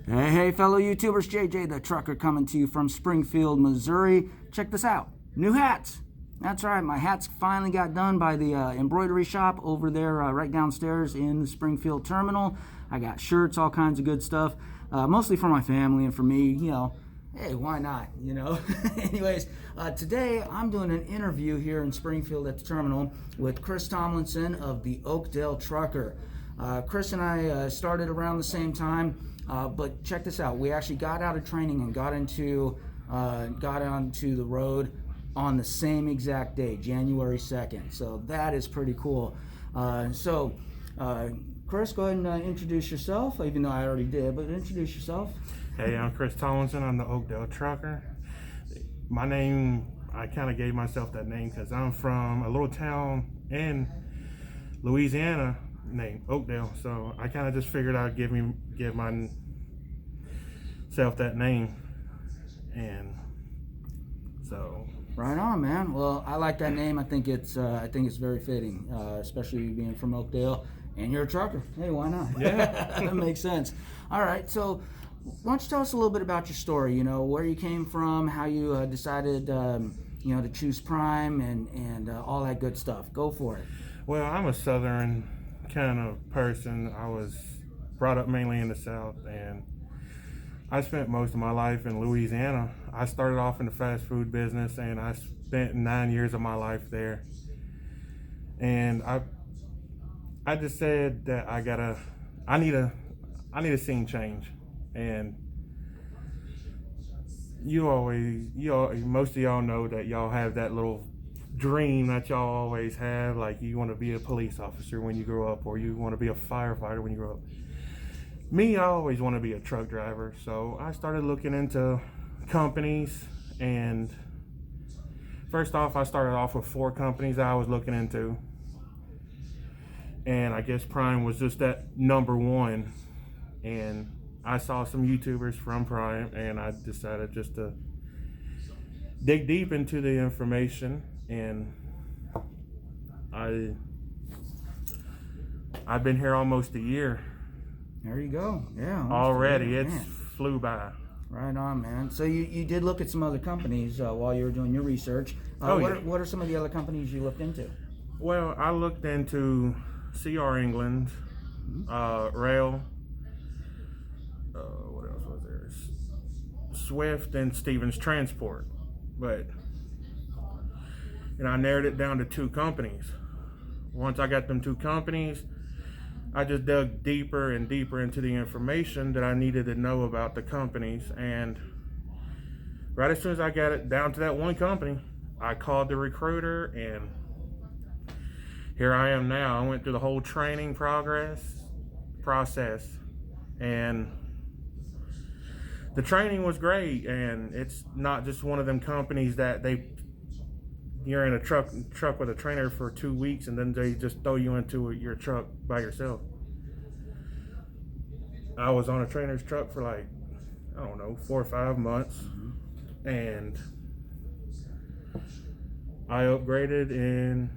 Hey, fellow YouTubers, JJ the Trucker coming to you from Springfield, Missouri. Check this out, new hats. That's right, my hats finally got done by the embroidery shop over there right downstairs in the Springfield terminal. I got shirts, all kinds of good stuff, mostly for my family and for me, you know. Hey, why not, you know? Anyways, today I'm doing an interview here in Springfield at the terminal with Kris Tomlinson of the Oakdale Trucker. Kris and I started around the same time, but check this out. We actually got out of training and got onto the road on the same exact day, January 2nd. So that is pretty cool. Kris, go ahead and introduce yourself, even though I already did, but introduce yourself. Hey, I'm Kris Tomlinson. I'm the Oakdale Trucker. My name, I kind of gave myself that name because I'm from a little town in Louisiana named Oakdale. So I kind of just figured I'd give myself that name. And so. Right on, man. Well, I like that name. I think it's very fitting, especially being from Oakdale. And you're a trucker. Hey, why not? Yeah. That makes sense. All right, so why don't you tell us a little bit about your story, you know, where you came from, how you decided, you know, to choose Prime and all that good stuff. Go for it. Well, I'm a Southern kind of person. I was brought up mainly in the South, and I spent most of my life in Louisiana. I started off in the fast food business, and I spent 9 years of my life there. And I just said that I need a scene change. And most of y'all know that y'all have that little dream that y'all always have, like you want to be a police officer when you grow up, or you want to be a firefighter when you grow up. Me, I always want to be a truck driver, so I started looking into companies, and first off, I started off with 4 companies I was looking into, and I guess Prime was just that number one. And I saw some YouTubers from Prime, and I decided just to dig deep into the information, and I've been here almost a year. There you go. Yeah. Already, it's flew by. Right on, man. So you did look at some other companies while you were doing your research. What are some of the other companies you looked into? Well, I looked into CR England, Rail, what else was there? Swift and Stevens Transport. But, and I narrowed it down to 2 companies. Once I got them 2 companies, I just dug deeper and deeper into the information that I needed to know about the companies. And right as soon as I got it down to that one company, I called the recruiter, and here I am now. I went through the whole training process, and the training was great. And it's not just one of them companies that you're in a truck with a trainer for 2 weeks and then they just throw you into your truck by yourself. I was on a trainer's truck for like, I don't know, 4 or 5 months, and I upgraded in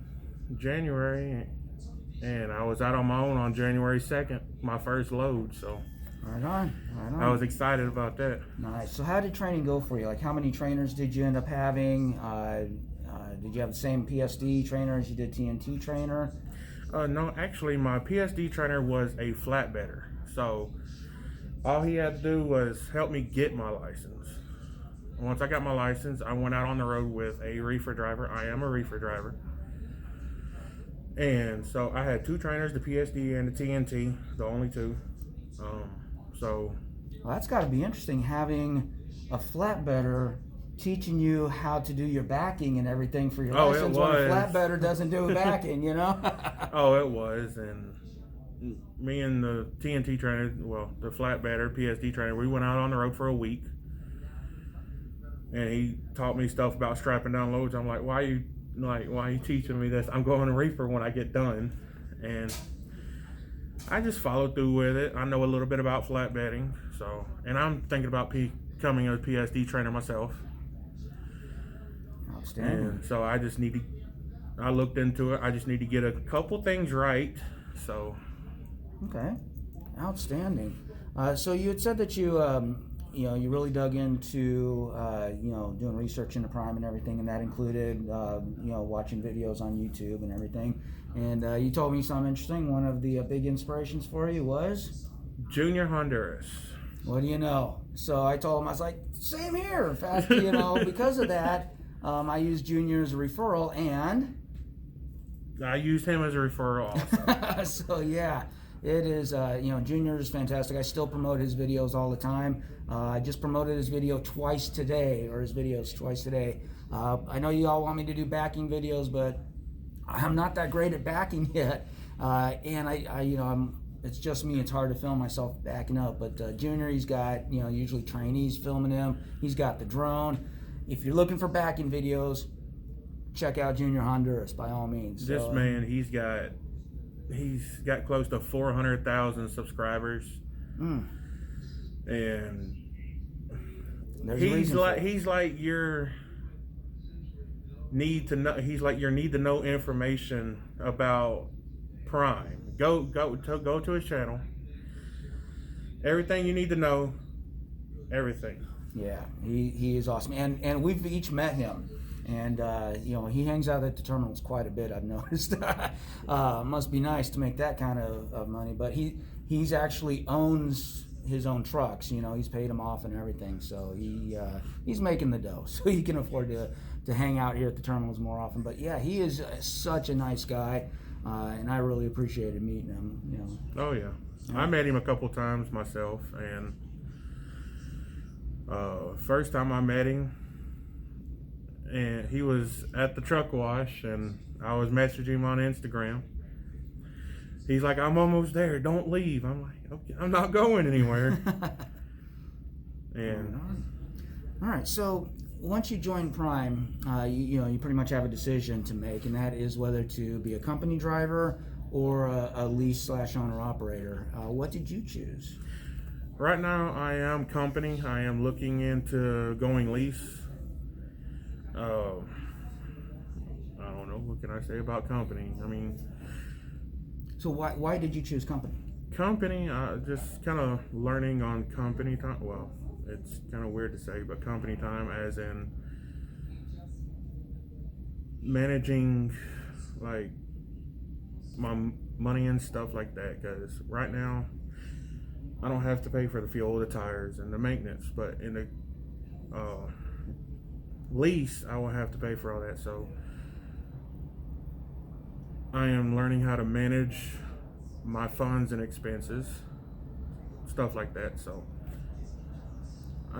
January, and I was out on my own on January 2nd, my first load. So Right on. I was excited about that. Nice. So how did training go for you? Like, how many trainers did you end up having? Did you have the same PSD trainer as you did TNT trainer? No, actually, my PSD trainer was a flatbedder. So all he had to do was help me get my license. Once I got my license, I went out on the road with a reefer driver. I am a reefer driver. And so I had 2 trainers, the PSD and the TNT, the only 2. Well, that's got to be interesting, having a flatbedder teaching you how to do your backing and everything for your license when a flatbedder doesn't do backing, you know? Oh, it was. And me and the TNT trainer, well, the flatbedder, PSD trainer, we went out on the road for a week. And he taught me stuff about strapping down loads. I'm like, why are you teaching me this? I'm going to reefer when I get done. And I just followed through with it. I know a little bit about flatbedding, so, and I'm thinking about becoming a PSD trainer myself. Outstanding. And so I looked into it. I just need to get a couple things right. So. Okay. Outstanding. So you had said that you really dug into doing research into Prime and everything, and that included watching videos on YouTube and everything. And you told me something interesting. One of the big inspirations for you was Junior Honduras. What do you know? So I told him, I was like, same here. In fact, because of that, I used Junior as a referral, and I used him as a referral also. So yeah, it is. Junior is fantastic. I still promote his videos all the time. I just promoted his videos twice today. I know you all want me to do backing videos, but I'm not that great at backing yet. It's just me. It's hard to film myself backing up. But Junior, he's got usually trainees filming him. He's got the drone. If you're looking for backing videos, check out Junior Honduras by all means. This man, he's got close to 400,000 subscribers, and he's like your need to know information about Prime. Go to his channel. Everything you need to know. Everything. Yeah, he is awesome, and we've each met him. And he hangs out at the terminals quite a bit, I've noticed. Must be nice to make that kind of money. But he's actually owns his own trucks. He's paid them off and everything. So he's making the dough, so he can afford to hang out here at the terminals more often. But yeah, he is such a nice guy, and I really appreciated meeting him. Oh yeah, I met him a couple times myself, and first time I met him. And he was at the truck wash, and I was messaging him on Instagram. He's like, I'm almost there, don't leave. I'm like, okay, I'm not going anywhere. And all right, so once you join Prime, you pretty much have a decision to make, and that is whether to be a company driver or a lease/owner operator. What did you choose? Right now, I am company. I am looking into going lease. I don't know. What can I say about company? I mean, so why did you choose company? Company, just kind of learning on company time. Well, it's kind of weird to say, but company time, as in managing like my money and stuff like that. Because right now, I don't have to pay for the fuel, the tires, and the maintenance, but in the lease, I will have to pay for all that. So I am learning how to manage my funds and expenses, stuff like that. So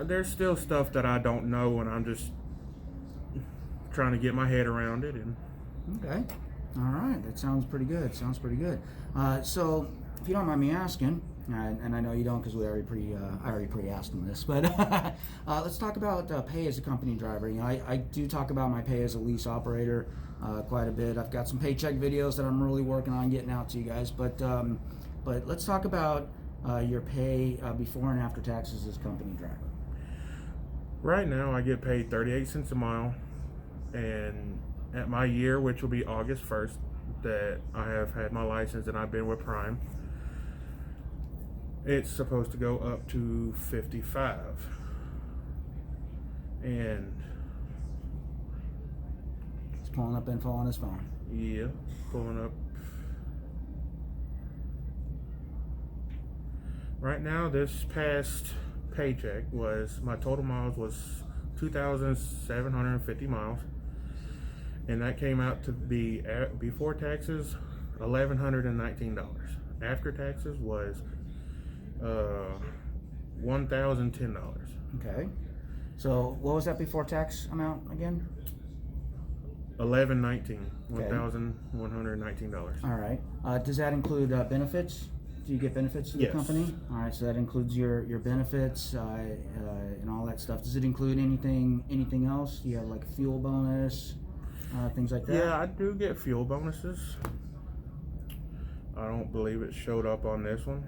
there's still stuff that I don't know, and I'm just trying to get my head around it. And okay, all right, that sounds pretty good. So if you don't mind me asking, and I know you don't because I already pre-asked him this, but let's talk about pay as a company driver. I do talk about my pay as a lease operator quite a bit. I've got some paycheck videos that I'm really working on getting out to you guys, but let's talk about your pay before and after taxes as a company driver. Right now, I get paid 38 cents a mile, and at my year, which will be August 1st, that I have had my license and I've been with Prime, it's supposed to go up to 55. And he's pulling up info on his phone. Yeah, pulling up. Right now, this past paycheck my total miles was 2,750 miles. And that came out to be, before taxes, $1,119. After taxes was $1,010. Okay. So what was that before tax amount again? $1,119. $1,119. All right. Does that include benefits? Do you get benefits through the company? All right. So that includes your benefits and all that stuff. Does it include anything else? Do you have like a fuel bonus, things like that? Yeah, I do get fuel bonuses. I don't believe it showed up on this one.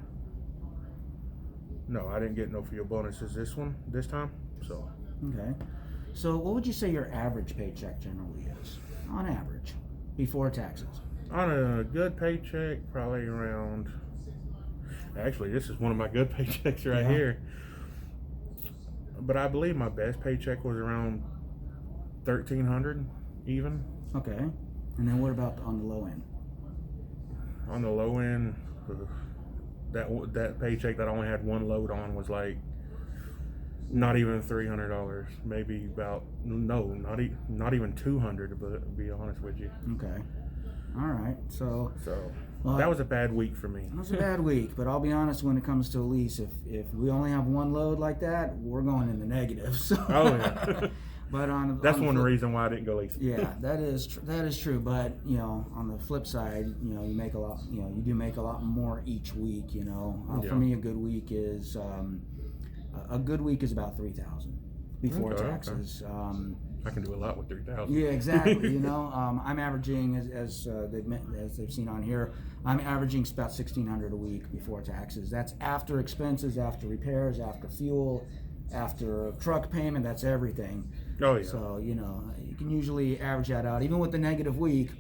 No, I didn't get no fuel bonuses this time. So okay. So what would you say your average paycheck generally is, on average, before taxes? On a good paycheck, probably around, Actually, this is one of my good paychecks right here. But I believe my best paycheck was around $1,300 even. Okay. And then what about on the low end? On the low end, that paycheck that I only had one load on was like not even $300. Maybe about not even $200. But to be honest with you. Okay. All right. So well, that was a bad week for me. It was a bad week, but I'll be honest, when it comes to a lease, if we only have one load like that, we're going in the negative. So. Oh yeah. But that's one reason why I didn't go lease. Yeah, that is true. But on the flip side, you make a lot. You do make a lot more each week. For me, a good week is about $3,000 before taxes. Okay. I can do a lot with $3,000. Yeah, exactly. I'm averaging as they've seen on here. I'm averaging about $1,600 a week before taxes. That's after expenses, after repairs, after fuel, after truck payment. That's everything. Oh yeah. So you can usually average that out, even with the negative week.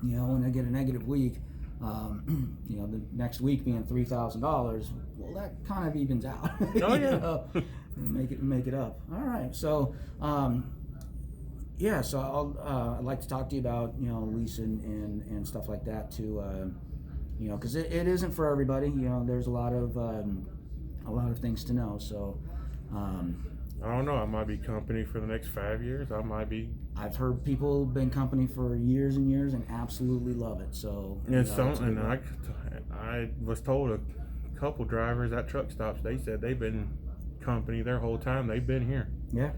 When I get a negative week, the next week being $3,000. Well, that kind of evens out. Oh yeah. Make it up. All right. So. So I'd like to talk to you about leasing and stuff like that too. Because it isn't for everybody. There's a lot of things to know. So I don't know. I might be company for the next 5 years. I might be. I've heard people been company for years and years and absolutely love it. So I was told a couple drivers at truck stops. They said they've been company their whole time. They've been here. Yeah,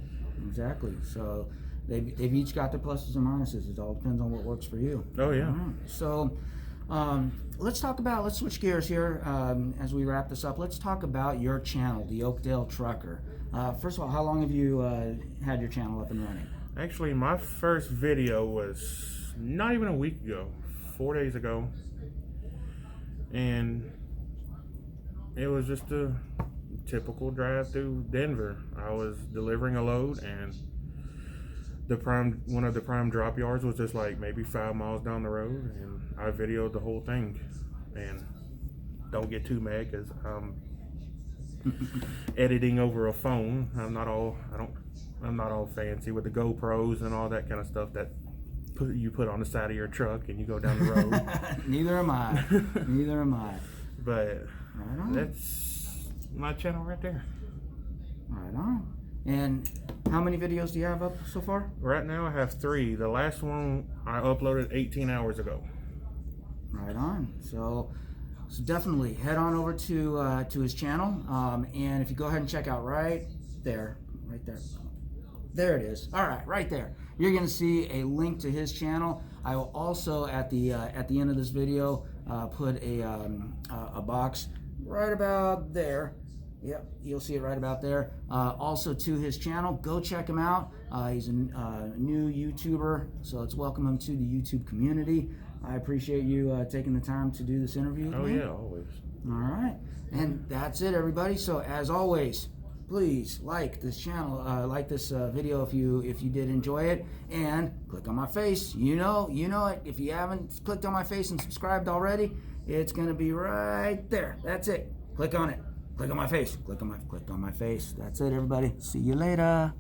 exactly. So. They've each got their pluses and minuses. It all depends on what works for you. Oh yeah. Right. So let's switch gears here as we wrap this up. Let's talk about your channel, the Oakdale Trucker. First of all, how long have you had your channel up and running? Actually, my first video was not even a week ago, 4 days ago, and it was just a typical drive through Denver. I was delivering a load, and one of the prime drop yards was just like maybe 5 miles down the road, and I videoed the whole thing. And don't get too mad because I'm editing over a phone. I'm not all fancy with the GoPros and all that kind of stuff that you put on the side of your truck and you go down the road. Neither am I. But right that's my channel right there. Right on. And how many videos do you have up so far? Right now I have 3. The last one I uploaded 18 hours ago. Right on. So definitely head on over to his channel. And if you go ahead and check out right there. There it is. All right, right there. You're going to see a link to his channel. I will also at the end of this video put a box right about there. Yep, you'll see it right about there. Also to his channel, go check him out. He's a new YouTuber, so let's welcome him to the YouTube community. I appreciate you taking the time to do this interview with me. Oh yeah, always. All right, and that's it, everybody. So as always, please like this channel, like this video if you did enjoy it, and click on my face. You know it. If you haven't clicked on my face and subscribed already, it's gonna be right there. That's it. Click on it. Click on my face. Click on my face. That's it, everybody. See you later.